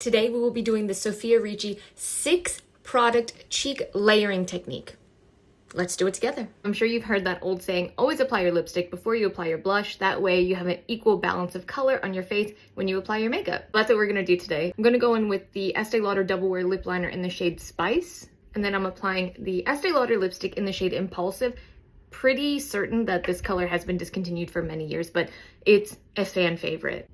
Today we will be doing the Sofia Richie 6-product cheek layering technique. Let's do it together. I'm sure you've heard that old saying, always apply your lipstick before you apply your blush. That way you have an equal balance of color on your face when you apply your makeup. That's what we're gonna do today. I'm gonna go in with the Estee Lauder Double Wear Lip Liner in the shade Spice. And then I'm applying the Estee Lauder lipstick in the shade Impulsive. Pretty certain that this color has been discontinued for many years, but it's a fan favorite.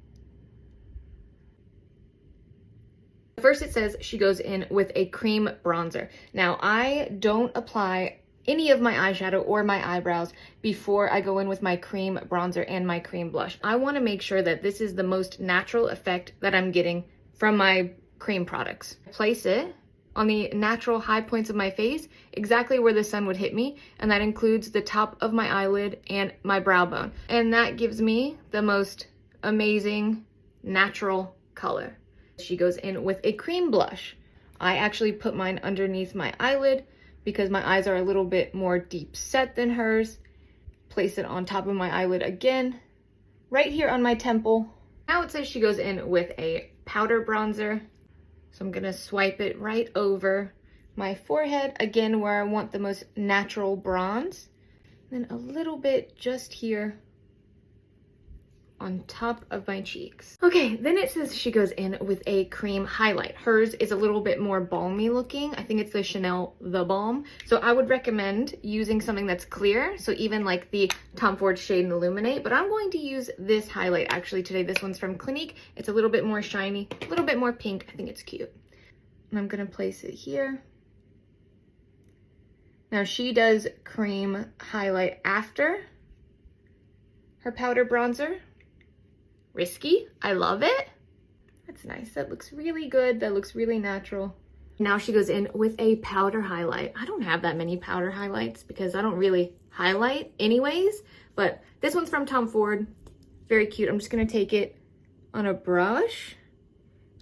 First it says she goes in with a cream bronzer. Now I don't apply any of my eyeshadow or my eyebrows before I go in with my cream bronzer and my cream blush. I want to make sure that this is the most natural effect that I'm getting from my cream products. Place it on the natural high points of my face, exactly where the sun would hit me, and that includes the top of my eyelid and my brow bone. And that gives me the most amazing natural color. She goes in with a cream blush. I actually put mine underneath my eyelid because my eyes are a little bit more deep set than hers. Place it on top of my eyelid again, right here on my temple. Now it says she goes in with a powder bronzer. So I'm gonna swipe it right over my forehead, again where I want the most natural bronze. Then a little bit just here on top of my cheeks. Okay, then it says she goes in with a cream highlight. Hers is a little bit more balmy looking. I think it's the Chanel The Balm. So I would recommend using something that's clear. So even like the Tom Ford shade Illuminate, but I'm going to use this highlight actually today. This one's from Clinique. It's a little bit more shiny, a little bit more pink. I think it's cute. And I'm gonna place it here. Now she does cream highlight after her powder bronzer. Risky, I love it. That's nice, that looks really good. That looks really natural. Now she goes in with a powder highlight. I don't have that many powder highlights because I don't really highlight anyways, but this one's from Tom Ford. Very cute. I'm just gonna take it on a brush.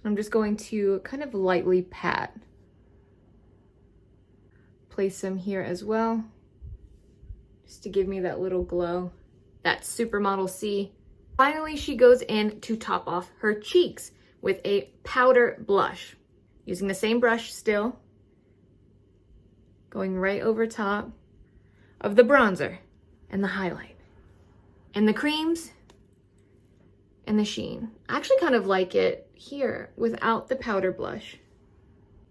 I'm just going to kind of lightly pat. Place some here as well, just to give me that little glow. That's Supermodel C. Finally, she goes in to top off her cheeks with a powder blush. Using the same brush still. Going right over top of the bronzer and the highlight. And the creams and the sheen. I actually kind of like it here without the powder blush.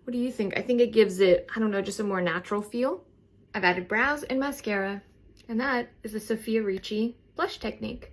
What do you think? I think it gives it, I don't know, just a more natural feel. I've added brows and mascara, and that is the Sofia Richie blush technique.